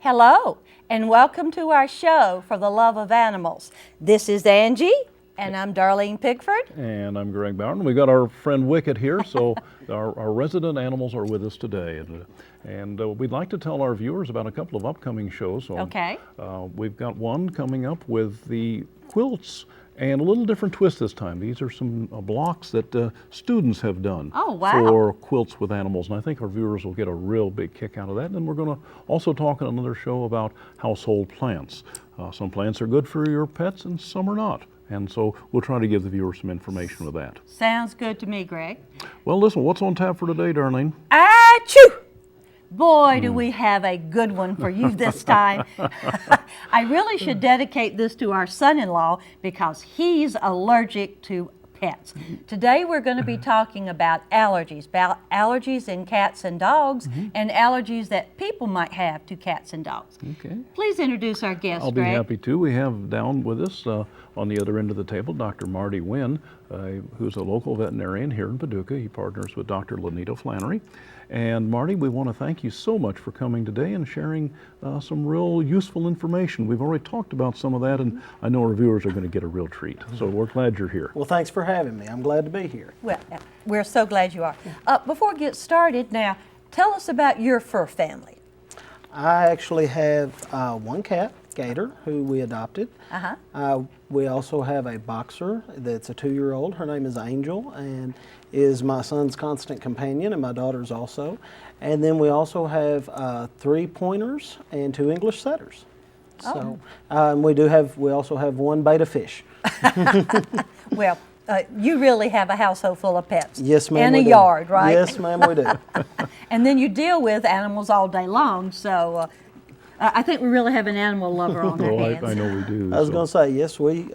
Hello, and welcome to our show for the love of animals. This is Angie, and I'm Darleen Pigford. And I'm Greg Baur. We got our friend Wicket here, so our resident animals are with us today. And we'd like to tell our viewers about a couple of upcoming shows. So, Okay. We've got one coming up with the quilts, and a little different twist this time. These are some blocks that students have done for quilts with animals, and I think our viewers will get a real big kick out of that. And then we're going to also talk on another show about household plants. Some plants are good for your pets and some are not. And so we'll try to give the viewers some information with that. Sounds good to me, Greg. Well, listen, what's on tap for today, Darleen? Achoo! Boy, do we have a good one for you this time. I really should dedicate this to our son-in-law because he's allergic to pets. Today we're going to be talking about allergies in cats and dogs, and allergies that people might have to cats and dogs. Okay. Please introduce our guest, I'll be Greg. happy to. We have down with us on the other end of the table Dr. Marty Wynn, who's a local veterinarian here in Paducah. He partners with Dr. Lanita Flannery. And Marty, we want to thank you so much for coming today and sharing some real useful information. We've already talked about some of that, and I know our viewers are going to get a real treat. So we're glad you're here. Well, thanks for having me. I'm glad to be here. Well, we're so glad you are. Before we get started, now, tell us about your fur family. I actually have one cat, Gator, who we adopted. We also have a boxer that's a 2-year-old. Her name is Angel and is my son's constant companion, and my daughter's also. And then we also have 3 pointers and 2 English setters. So we also have 1 beta fish. Well, you really have a household full of pets. Yes, ma'am. And a yard, right? Yes, ma'am, we do. And then you deal with animals all day long, so I think we really have an animal lover on our hands. I know we do. I was going to say, yes, we,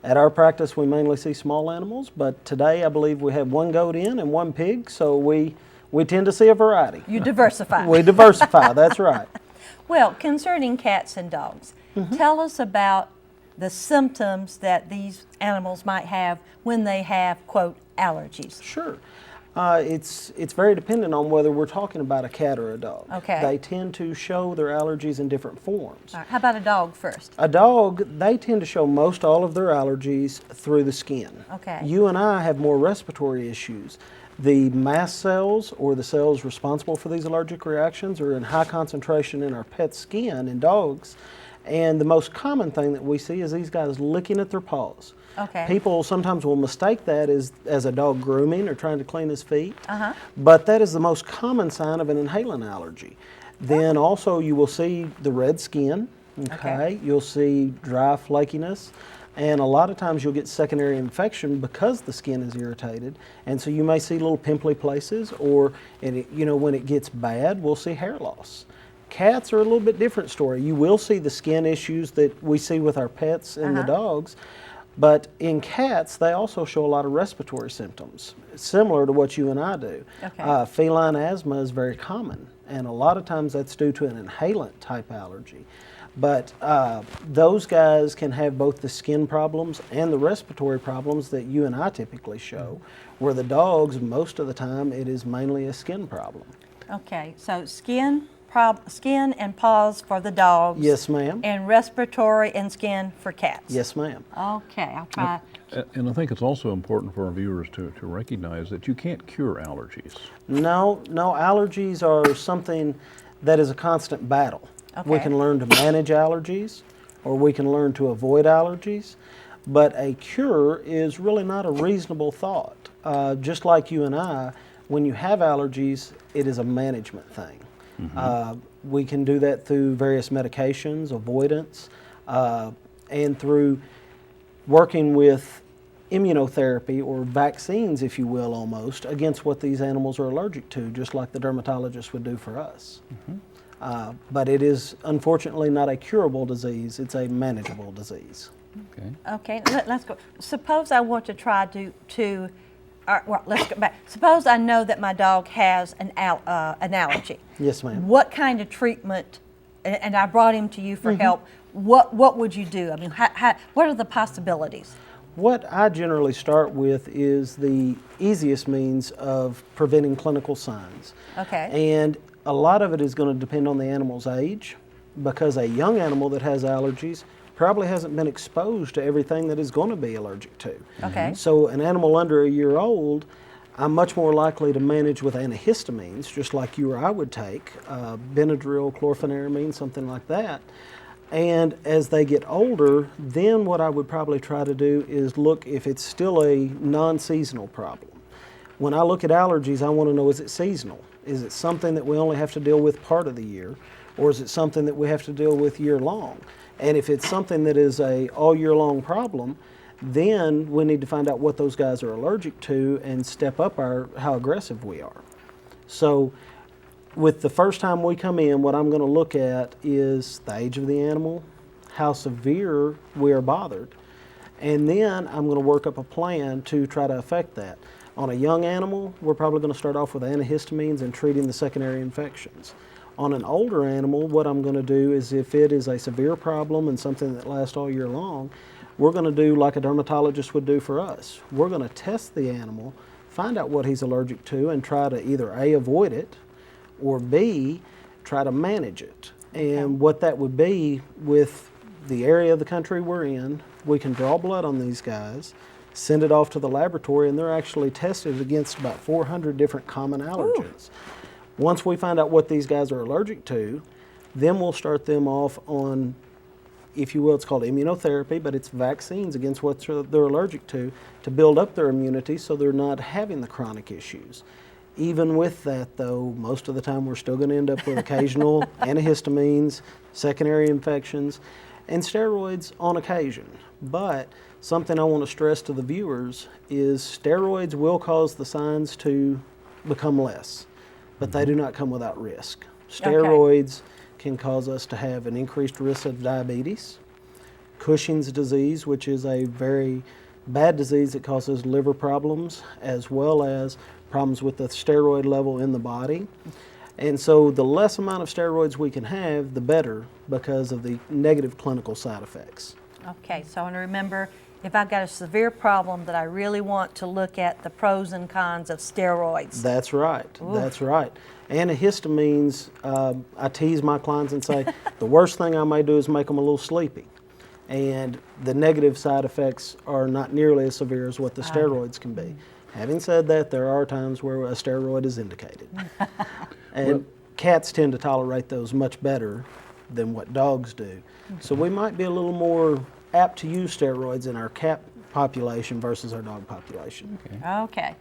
at our practice, we mainly see small animals, but today I believe we have 1 goat in and 1 pig, so we tend to see a variety. You diversify. We diversify, that's right. Well, concerning cats and dogs, tell us about the symptoms that these animals might have when they have, quote, allergies. Sure. It's very dependent on whether we're talking about a cat or a dog. Okay. They tend to show their allergies in different forms. All right, how about a dog first? A dog, they tend to show most all of their allergies through the skin. Okay. You and I have more respiratory issues. The mast cells, or the cells responsible for these allergic reactions, are in high concentration in our pet's skin in dogs. And the most common thing that we see is these guys licking at their paws. Okay. People sometimes will mistake that as a dog grooming or trying to clean his feet, but that is the most common sign of an inhalant allergy. Then also you will see the red skin, okay? You'll see dry flakiness, and a lot of times you'll get secondary infection because the skin is irritated, and so you may see little pimply places, or when it gets bad, we'll see hair loss. Cats are a little bit different story. You will see the skin issues that we see with our pets and the dogs, but in cats, they also show a lot of respiratory symptoms, similar to what you and I do. Okay. Feline asthma is very common, and a lot of times that's due to an inhalant type allergy. But those guys can have both the skin problems and the respiratory problems that you and I typically show, where the dogs, most of the time, it is mainly a skin problem. Okay, so skin and paws for the dogs. Yes, ma'am. And respiratory and skin for cats. Yes, ma'am. Okay, I'll try. And I think it's also important for our viewers to recognize that you can't cure allergies. No, allergies are something that is a constant battle. Okay. We can learn to manage allergies, or we can learn to avoid allergies, but a cure is really not a reasonable thought. Just like you and I, when you have allergies, it is a management thing. We can do that through various medications, avoidance, and through working with immunotherapy, or vaccines, if you will, almost, against what these animals are allergic to, just like the dermatologist would do for us. But it is, unfortunately, not a curable disease. It's a manageable disease. Okay, let's go. Suppose I want to try well, let's go back. Suppose I know that my dog has an allergy. Yes, ma'am. What kind of treatment, and I brought him to you for help, what would you do? I mean, what are the possibilities? What I generally start with is the easiest means of preventing clinical signs. Okay. And a lot of it is going to depend on the animal's age, because a young animal that has allergies probably hasn't been exposed to everything that is going to be allergic to. Okay. So an animal under a year old, I'm much more likely to manage with antihistamines, just like you or I would take, Benadryl, chlorpheniramine, something like that. And as they get older, then what I would probably try to do is look if it's still a non-seasonal problem. When I look at allergies, I want to know, is it seasonal? Is it something that we only have to deal with part of the year? Or is it something that we have to deal with year long? And if it's something that is a all year long problem, then we need to find out what those guys are allergic to and step up how aggressive we are. So with the first time we come in, what I'm going to look at is the age of the animal, how severe we are bothered, and then I'm going to work up a plan to try to affect that. On a young animal, we're probably going to start off with antihistamines and treating the secondary infections. On an older animal, what I'm going to do is if it is a severe problem and something that lasts all year long, we're going to do like a dermatologist would do for us. We're going to test the animal, find out what he's allergic to, and try to either A, avoid it, or B, try to manage it. And what that would be with the area of the country we're in, we can draw blood on these guys, send it off to the laboratory, and they're actually tested against about 400 different common allergens. Ooh. Once we find out what these guys are allergic to, then we'll start them off on, if you will, it's called immunotherapy, but it's vaccines against what they're allergic to build up their immunity so they're not having the chronic issues. Even with that, though, most of the time we're still going to end up with occasional antihistamines, secondary infections, and steroids on occasion. But something I want to stress to the viewers is steroids will cause the signs to become less, but they do not come without risk. Steroids can cause us to have an increased risk of diabetes, Cushing's disease, which is a very bad disease that causes liver problems, as well as problems with the steroid level in the body. And so the less amount of steroids we can have, the better, because of the negative clinical side effects. Okay, so I want to remember, if I've got a severe problem, that I really want to look at the pros and cons of steroids. That's right. Oof. That's right. Antihistamines, I tease my clients and say, the worst thing I may do is make them a little sleepy. And the negative side effects are not nearly as severe as what the steroids can be. Having said that, there are times where a steroid is indicated. And cats tend to tolerate those much better than what dogs do. So we might be a little more apt to use steroids in our cat population versus our dog population. Okay.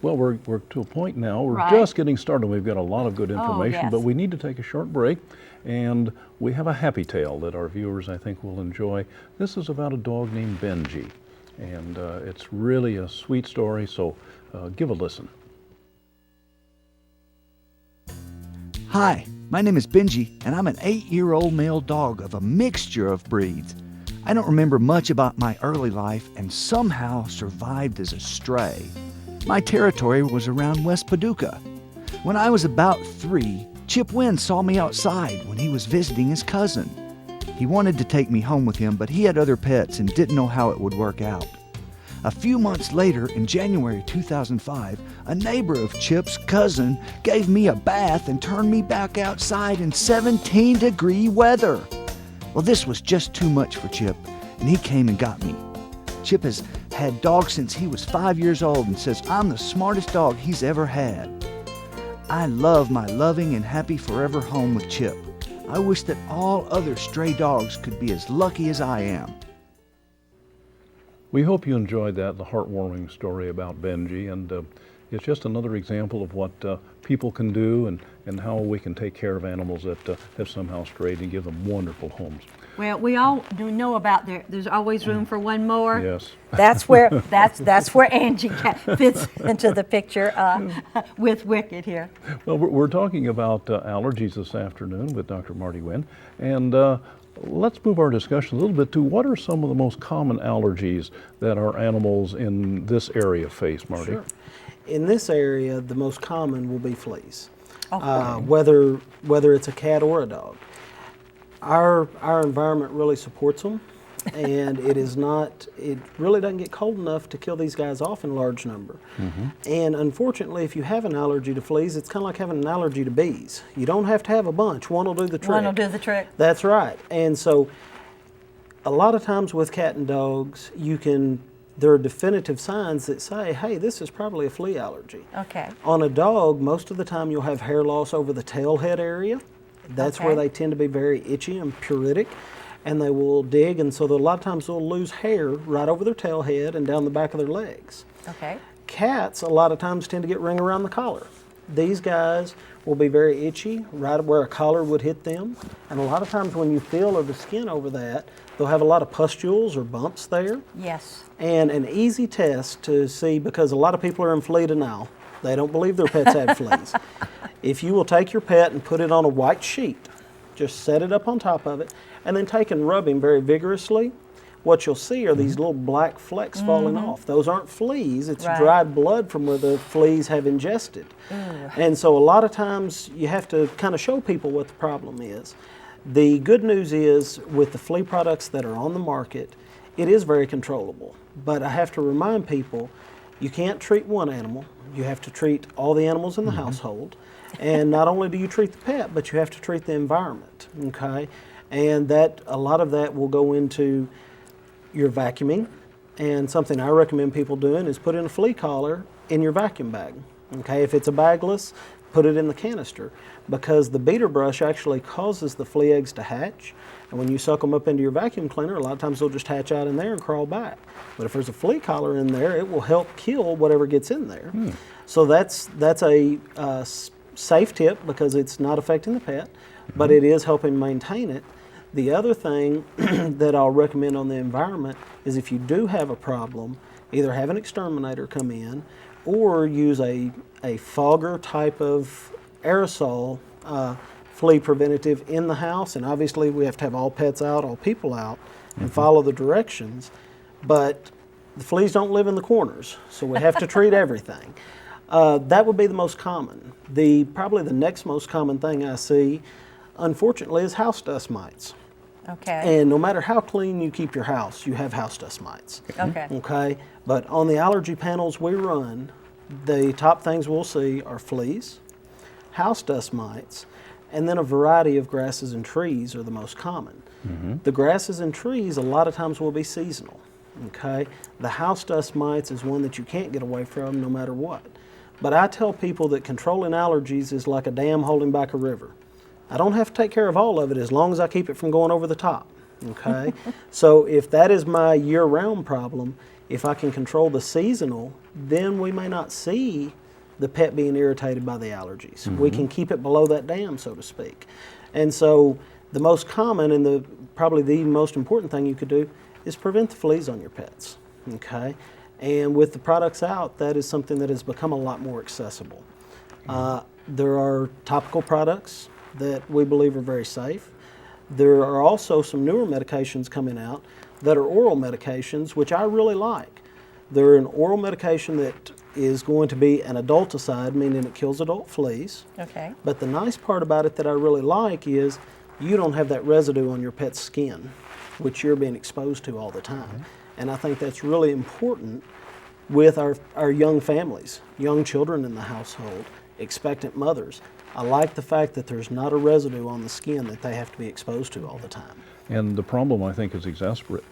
Well, we're to a point now. We're just getting started. We've got a lot of good information, but we need to take a short break. And we have a happy tale that our viewers, I think, will enjoy. This is about a dog named Benji. And it's really a sweet story, so give a listen. Hi, my name is Benji, and I'm an 8-year-old male dog of a mixture of breeds. I don't remember much about my early life and somehow survived as a stray. My territory was around West Paducah. When I was about 3, Chip Wynn saw me outside when he was visiting his cousin. He wanted to take me home with him, but he had other pets and didn't know how it would work out. A few months later, in January 2005, a neighbor of Chip's cousin gave me a bath and turned me back outside in 17-degree weather. Well, this was just too much for Chip, and he came and got me. Chip has had dogs since he was 5 years old and says I'm the smartest dog he's ever had. I love my loving and happy forever home with Chip. I wish that all other stray dogs could be as lucky as I am. We hope you enjoyed that, the heartwarming story about Benji, and it's just another example of what people can do and how we can take care of animals that have somehow strayed and give them wonderful homes. Well, we all do know about there's always room for one more. Yes. That's where that's where Angie fits into the picture with Wicked here. Well, we're talking about allergies this afternoon with Dr. Marty Wynn, and let's move our discussion a little bit to what are some of the most common allergies that our animals in this area face, Marty? Sure. In this area, the most common will be fleas, Okay. whether it's a cat or a dog. Our environment really supports them. And it really doesn't get cold enough to kill these guys off in large number. And unfortunately, if you have an allergy to fleas, it's kind of like having an allergy to bees. You don't have to have a bunch. One will do the trick. One will do the trick. That's right. And so a lot of times with cat and dogs, there are definitive signs that say, hey, this is probably a flea allergy. Okay. On a dog, most of the time you'll have hair loss over the tail head area. That's where they tend to be very itchy and pruritic, and they will dig, and so a lot of times they'll lose hair right over their tail head and down the back of their legs. Okay. Cats, a lot of times, tend to get ring around the collar. These guys will be very itchy, right where a collar would hit them, and a lot of times when you feel the skin over that, they'll have a lot of pustules or bumps there. Yes. And an easy test to see, because a lot of people are in flea denial. They don't believe their pets have fleas. If you will take your pet and put it on a white sheet, just set it up on top of it, and then take and rub him very vigorously, what you'll see are these little black flecks falling off. Those aren't fleas, it's dried blood from where the fleas have ingested. And so a lot of times you have to kind of show people what the problem is. The good news is with the flea products that are on the market, it is very controllable. But I have to remind people, you can't treat one animal, you have to treat all the animals in the household. And not only do you treat the pet, but you have to treat the environment, okay? And a lot of that will go into your vacuuming. And something I recommend people doing is put in a flea collar in your vacuum bag, okay? If it's a bagless, put it in the canister, because the beater brush actually causes the flea eggs to hatch. And when you suck them up into your vacuum cleaner, a lot of times they'll just hatch out in there and crawl back. But if there's a flea collar in there, it will help kill whatever gets in there. So that's a safe tip, because it's not affecting the pet, but it is helping maintain it. The other thing that I'll recommend on the environment is, if you do have a problem, either have an exterminator come in or use a fogger type of aerosol flea preventative in the house. And obviously we have to have all pets out, all people out, and follow the directions. But the fleas don't live in the corners, so we have to treat everything. That would be the most common. Probably the next most common thing I see, unfortunately, is house dust mites. Okay. And no matter how clean you keep your house, you have house dust mites. Okay. Okay. But on the allergy panels we run, the top things we'll see are fleas, house dust mites, and then a variety of grasses and trees are the most common. The grasses and trees a lot of times will be seasonal. Okay. The house dust mites is one that you can't get away from no matter what. But I tell people that controlling allergies is like a dam holding back a river. I don't have to take care of all of it as long as I keep it from going over the top, okay? So if that is my year-round problem, if I can control the seasonal, then we may not see the pet being irritated by the allergies. We can keep it below that dam, so to speak. And so the most common and probably the most important thing you could do is prevent the fleas on your pets, okay? And with the products out, that is something that has become a lot more accessible. There are topical products that we believe are very safe. There are also some newer medications coming out that are oral medications, which I really like. They're an oral medication that is going to be an adulticide, meaning it kills adult fleas. Okay. But the nice part about it that I really like is you don't have that residue on your pet's skin, which you're being exposed to all the time. And I think that's really important with our young families, young children in the household, expectant mothers. I like the fact that there's not a residue on the skin that they have to be exposed to all the time. And the problem, I think, is exacerbated,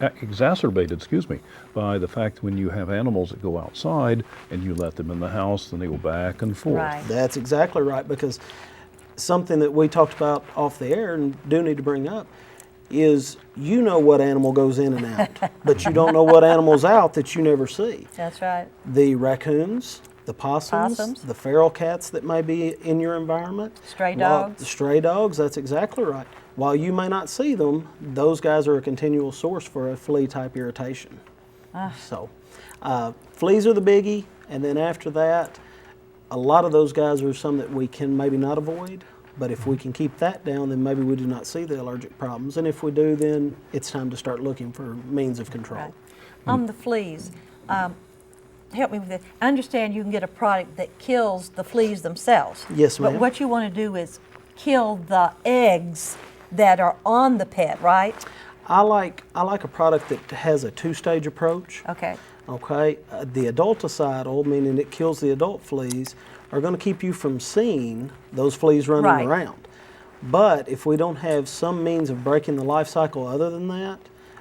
by the fact when you have animals that go outside and you let them in the house, then they go back and forth. Right. That's exactly right, because something that we talked about off the air and do need to bring up is, you know what animal goes in and out, but you don't know what animal's out that you never see. That's right. The raccoons, the possums, the feral cats that may be in your environment. Stray dogs. The stray dogs, that's exactly right. While you may not see them, those guys are a continual source for a flea-type irritation. So, fleas are the biggie, and then after that, a lot of those guys are some that we can maybe not avoid, but if we can keep that down, then maybe we do not see the allergic problems. And if we do, then it's time to start looking for means of control. Right. On the fleas, help me with this. I understand you can get a product that kills the fleas themselves. Yes, ma'am. But what you want to do is kill the eggs that are on the pet, right? I like a product that has a two-stage approach. Okay. Okay, the adulticidal, meaning it kills the adult fleas, are going to keep you from seeing those fleas running around. But if we don't have some means of breaking the life cycle other than that,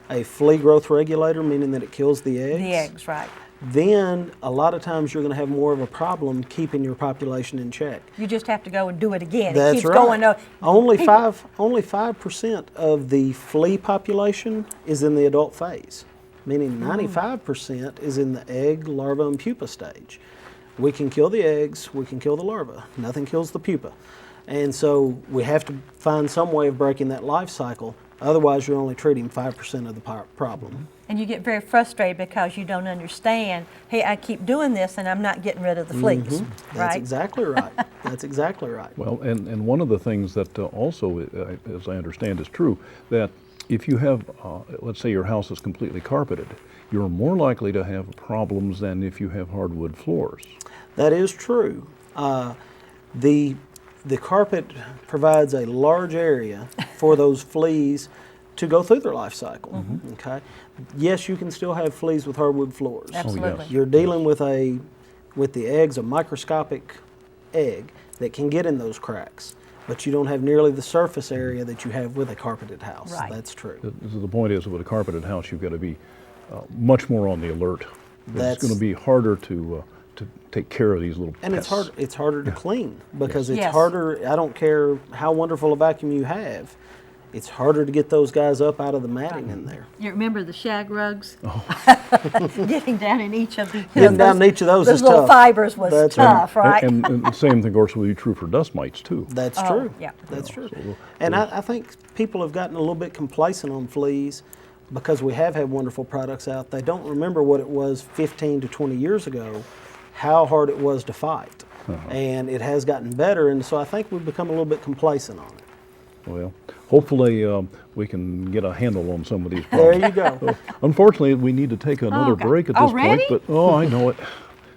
a flea growth regulator, meaning that it kills the eggs. The eggs, right. Then a lot of times you're going to have more of a problem keeping your population in check. You just have to go and do it again. That's it keeps right. going. Only 5% of the flea population is in the adult phase, meaning 95% is in the egg, larva, and pupa stage. We can kill the eggs, we can kill the larva. Nothing kills the pupa. And so we have to find some way of breaking that life cycle. Otherwise, you're only treating 5% of the problem. And you get very frustrated because you don't understand, hey, I keep doing this and I'm not getting rid of the fleas, right? That's exactly right. That's exactly right. Well, and one of the things that also, as I understand, is true, that if you have, let's say your house is completely carpeted, you're more likely to have problems than if you have hardwood floors. That is true. The carpet provides a large area for those fleas to go through their life cycle. Okay. Yes, you can still have fleas with hardwood floors. Absolutely. Oh, yes. You're dealing with the eggs, a microscopic egg that can get in those cracks, but you don't have nearly the surface area that you have with a carpeted house. Right. That's true. The point is, with a carpeted house, you've got to be much more on the alert. It's going to be harder to take care of these little And pests. it's harder to clean because it's Yes. harder. I don't care how wonderful a vacuum you have. It's harder to get those guys up out of the matting in there. You remember the shag rugs? Getting down in each of the Getting down in each of those is little tough. fibers was That's tough, right? And the same thing, of course, will be true for dust mites, too. That's true. yeah. That's true. So And I think people have gotten a little bit complacent on fleas because we have had wonderful products out. They don't remember what it was 15 to 20 years ago, how hard it was to fight. And it has gotten better, and so I think we've become a little bit complacent on it. Well, hopefully we can get a handle on some of these There problems. you go. So, unfortunately, we need to take another God. break at this Already? point, but I know it.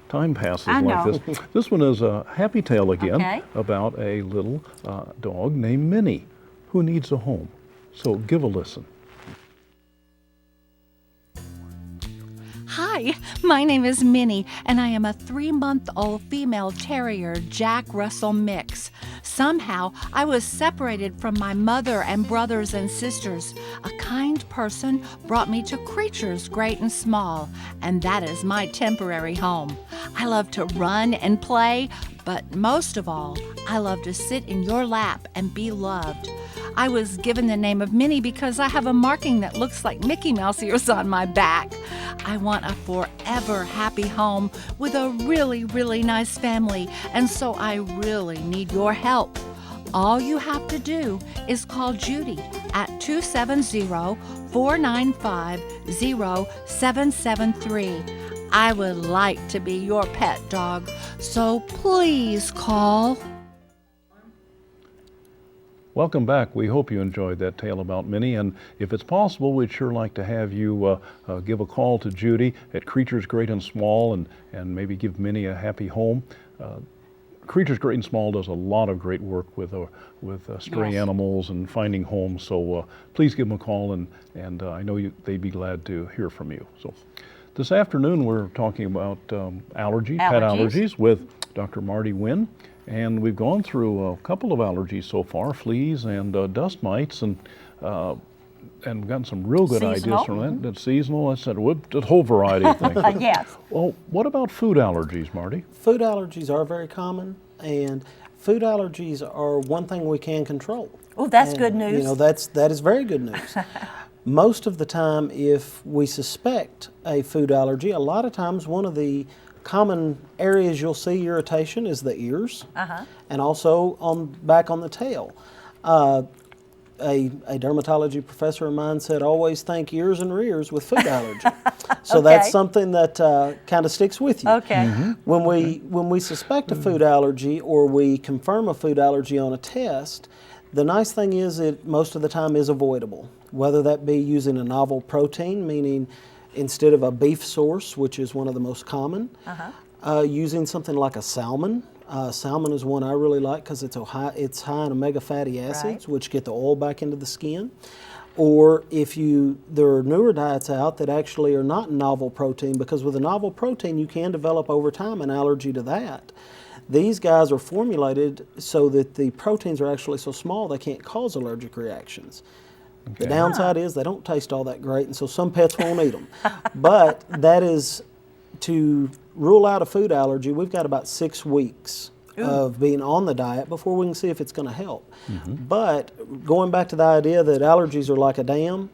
Time passes I like know. this. This one is a happy tale again Okay. about a little dog named Minnie who needs a home. So give a listen. Hi, my name is Minnie, and I am a 3-month-old female terrier Jack Russell mix. Somehow, I was separated from my mother and brothers and sisters. A kind person brought me to creatures great and small, and that is my temporary home. I love to run and play, but most of all, I love to sit in your lap and be loved. I was given the name of Minnie because I have a marking that looks like Mickey Mouse ears on my back. I want a forever happy home with a really, really nice family, and so I really need your help. All you have to do is call Judy at 270-495-0773. I would like to be your pet dog, so please call. Welcome back. We hope you enjoyed that tale about Minnie, and if it's possible, we'd sure like to have you give a call to Judy at Creatures Great and Small and maybe give Minnie a happy home. Creatures Great and Small does a lot of great work with stray animals and finding homes, so please give them a call, and I know they'd be glad to hear from you. So this afternoon we're talking about allergies, pet allergies, with Dr. Marty Wynn. And we've gone through a couple of allergies so far, fleas and dust mites, and we've gotten some real good ideas from that. That's seasonal, that's a whole variety of things. Yes. Well, what about food allergies, Marty? Food allergies are very common, and food allergies are one thing we can control. Oh, that's And, good news. You know, that is very good news. Most of the time, if we suspect a food allergy, a lot of times one of the common areas you'll see irritation is the ears, and also back on the tail. A dermatology professor of mine said, always think ears and rears with food allergy. So that's something that kind of sticks with you. Okay. When we suspect a food allergy or we confirm a food allergy on a test, the nice thing is it most of the time is avoidable, whether that be using a novel protein, meaning instead of a beef source, which is one of the most common, using something like a salmon. Salmon is one I really like because it's high in omega fatty acids, which get the oil back into the skin. Or if there are newer diets out that actually are not novel protein, because with a novel protein you can develop over time an allergy to that. These guys are formulated so that the proteins are actually so small they can't cause allergic reactions. Okay. The downside is they don't taste all that great, and so some pets won't eat them. But that is, to rule out a food allergy, we've got about 6 weeks of being on the diet before we can see if it's going to help. But going back to the idea that allergies are like a dam,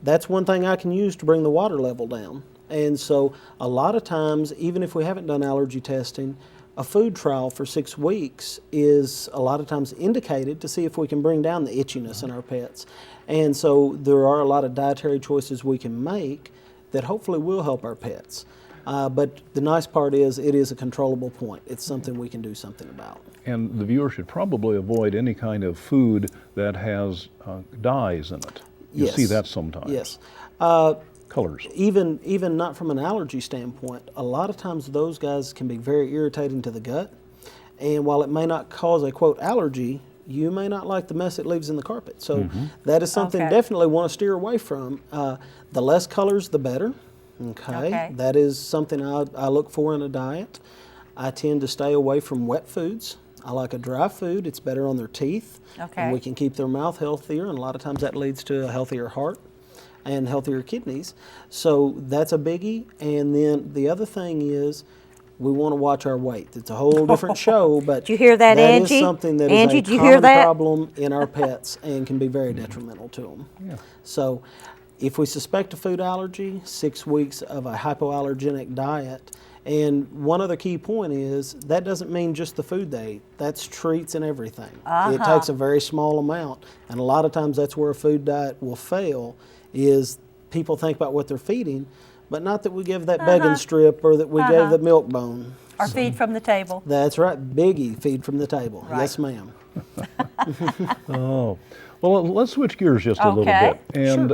that's one thing I can use to bring the water level down. And so a lot of times, even if we haven't done allergy testing, a food trial for 6 weeks is a lot of times indicated to see if we can bring down the itchiness in our pets. And so there are a lot of dietary choices we can make that hopefully will help our pets. But the nice part is it is a controllable point. It's something we can do something about. And the viewer should probably avoid any kind of food that has dyes in it. You see that sometimes. Yes. Colors. Even not from an allergy standpoint, a lot of times those guys can be very irritating to the gut. And while it may not cause a, quote, allergy, you may not like the mess it leaves in the carpet. So that is something definitely want to steer away from. The less colors, the better. Okay. That is something I look for in a diet. I tend to stay away from wet foods. I like a dry food. It's better on their teeth. And we can keep their mouth healthier, and a lot of times that leads to a healthier heart and healthier kidneys. So that's a biggie. And then the other thing is we want to watch our weight. It's a whole different show, but did you hear that, Angie? Is something that Angie, is a did you hear common that? problem in our pets and can be very detrimental to them. Yeah. So if we suspect a food allergy, 6 weeks of a hypoallergenic diet. And one other key point is that doesn't mean just the food they eat. That's treats and everything. It takes a very small amount. And a lot of times that's where a food diet will fail, is people think about what they're feeding, but not that we give that bacon strip or that we gave the milk bone. Or feed from the table. That's right. Biggie, feed from the table. Right. Yes, ma'am. Oh. Well, let's switch gears just a little bit. And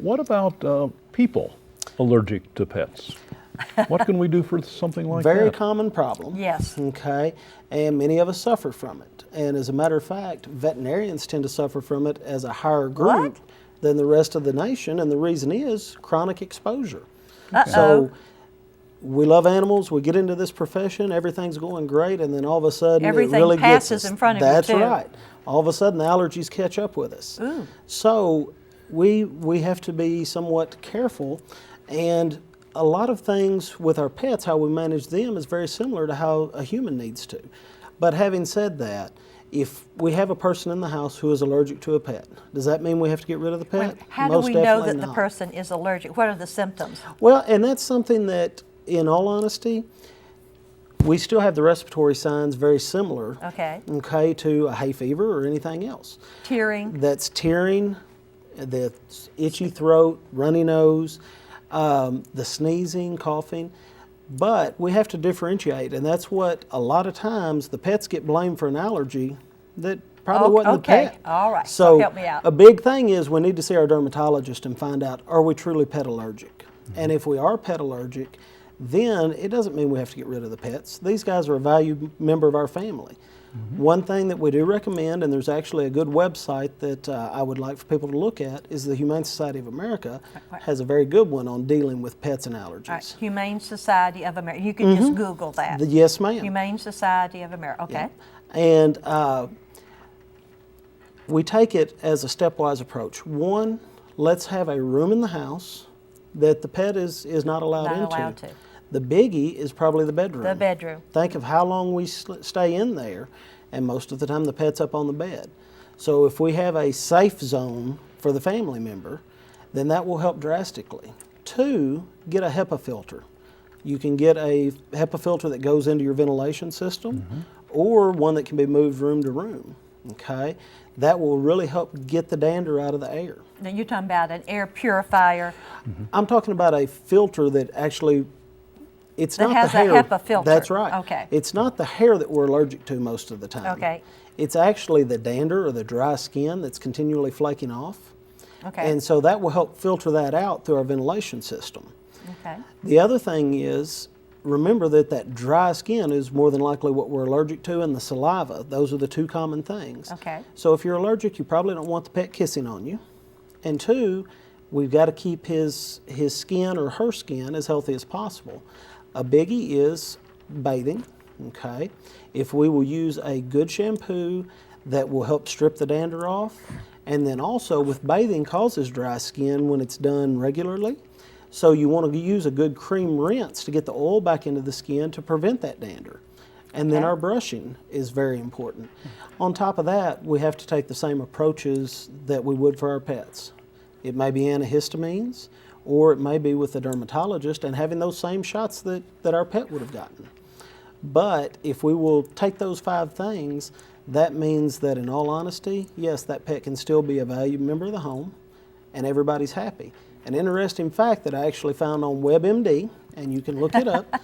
what about people allergic to pets? What can we do for something like that? Very common problem. Yes. Okay. And many of us suffer from it. And as a matter of fact, veterinarians tend to suffer from it as a higher group than the rest of the nation. And the reason is chronic exposure. So we love animals, we get into this profession, everything's going great, and then all of a sudden everything it really passes gets us. in front of That's you too. right. All of a sudden the allergies catch up with us. So we have to be somewhat careful, and a lot of things with our pets, how we manage them is very similar to how a human needs to. But having said that, if we have a person in the house who is allergic to a pet, does that mean we have to get rid of the pet? How do we know that the person is allergic? What are the symptoms? Well, and that's something that, in all honesty, we still have the respiratory signs very similar, to a hay fever or anything else. Tearing. That's tearing, the itchy throat, runny nose, the sneezing, coughing. But we have to differentiate, and that's what a lot of times the pets get blamed for an allergy that probably wasn't the pet. All right, So help me out. a big thing is we need to see our dermatologist and find out, are we truly pet allergic? And if we are pet allergic, then it doesn't mean we have to get rid of the pets. These guys are a valued member of our family. One thing that we do recommend, and there's actually a good website that I would like for people to look at, is the Humane Society of America has a very good one on dealing with pets and allergies. Right. Humane Society of America. You can just Google that. Yes, ma'am. Humane Society of America. Okay. Yeah. And we take it as a stepwise approach. One, let's have a room in the house that the pet is not allowed into. The biggie is probably the bedroom. The bedroom. Think of how long we stay in there, and most of the time the pet's up on the bed. So if we have a safe zone for the family member, then that will help drastically. 2, get a HEPA filter. You can get a HEPA filter that goes into your ventilation system, or one that can be moved room to room. Okay, that will really help get the dander out of the air. Now you're talking about an air purifier. I'm talking about a filter that actually, it's not the hair. That has a HEPA filter. That's right. Okay. It's not the hair that we're allergic to most of the time. Okay. It's actually the dander or the dry skin that's continually flaking off. Okay. And so that will help filter that out through our ventilation system. Okay. The other thing is, remember that dry skin is more than likely what we're allergic to, and the saliva. Those are the 2 common things. Okay. So if you're allergic, you probably don't want the pet kissing on you. And two, we've got to keep his skin or her skin as healthy as possible. A biggie is bathing, okay? If we will use a good shampoo that will help strip the dander off, and then also with bathing causes dry skin when it's done regularly. So you want to use a good cream rinse to get the oil back into the skin to prevent that dander. And then our brushing is very important. On top of that, we have to take the same approaches that we would for our pets. It may be antihistamines, or it may be with a dermatologist and having those same shots that our pet would have gotten. But if we will take those 5 things, that means that in all honesty, yes, that pet can still be a valued member of the home and everybody's happy. An interesting fact that I actually found on WebMD, and you can look it up,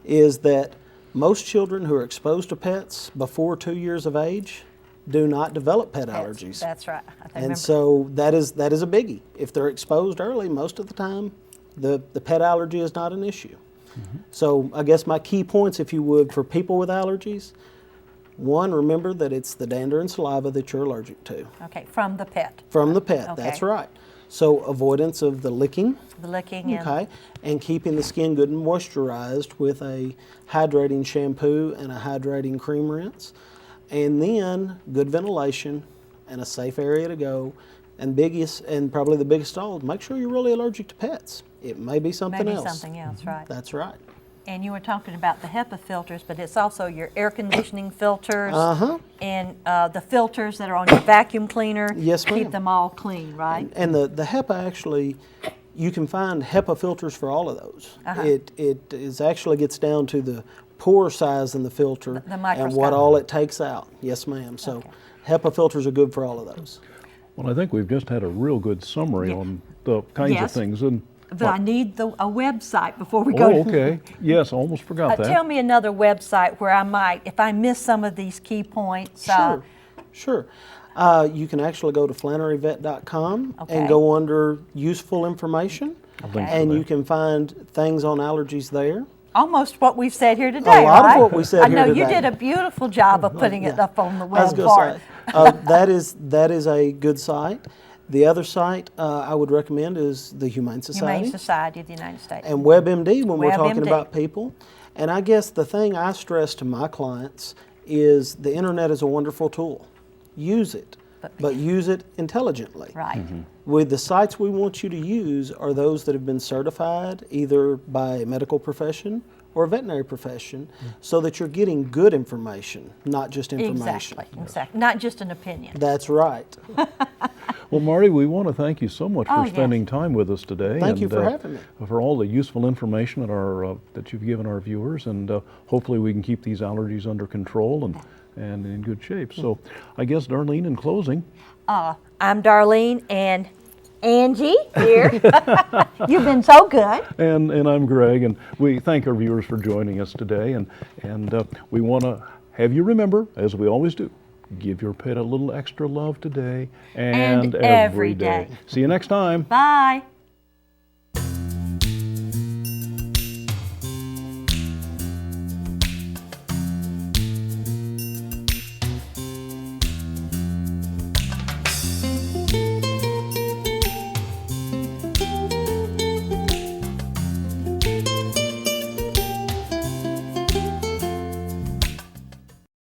is that most children who are exposed to pets before 2 years of age do not develop pet allergies. That's right. And so that is a biggie. If they're exposed early, most of the time, the pet allergy is not an issue. So I guess my key points, if you would, for people with allergies, 1, remember that it's the dander and saliva that you're allergic to. Okay, from the pet. From the pet, that's right. So avoidance of the licking. The licking, okay, and keeping the skin good and moisturized with a hydrating shampoo and a hydrating cream rinse. And then good ventilation and a safe area to go. And biggest, and probably the biggest of all, make sure you're really allergic to pets. It may be something else. Maybe something else, right. That's right. And you were talking about the HEPA filters, but it's also your air conditioning filters and the filters that are on your vacuum cleaner. Yes, ma'am. Keep them all clean, right? And the HEPA actually, you can find HEPA filters for all of those. It is actually gets down to the pore size in the filter and what all it takes out. Yes, ma'am. So HEPA filters are good for all of those. Well, I think we've just had a real good summary on the kinds of things. And but I need a website before we go. Oh, okay. Yes, I almost forgot that. Tell me another website where I might, if I miss some of these key points. Sure. You can actually go to FlanneryVet.com and go under useful information, and you can find things on allergies there. Almost what we've said here today, A lot of what we said here today. I know you did a beautiful job of putting it up on the web for us. That is a good site. The other site I would recommend is the Humane Society. Humane Society of the United States. And WebMD when we're talking about people. And I guess the thing I stress to my clients is the internet is a wonderful tool. Use it, but use it intelligently. Right. With the sites we want you to use are those that have been certified either by a medical profession or a veterinary profession, so that you're getting good information, not just information. Exactly. Not just an opinion. That's right. Well, Marty, we want to thank you so much for spending time with us today. Thank you for having me. For all the useful information that you've given our viewers, and hopefully we can keep these allergies under control and in good shape. So I guess, Darleen, in closing. I'm Darlene, and Angie here. You've been so good. And I'm Greg, and we thank our viewers for joining us today. And we want to have you remember, as we always do, give your pet a little extra love today and every day. See you next time. Bye.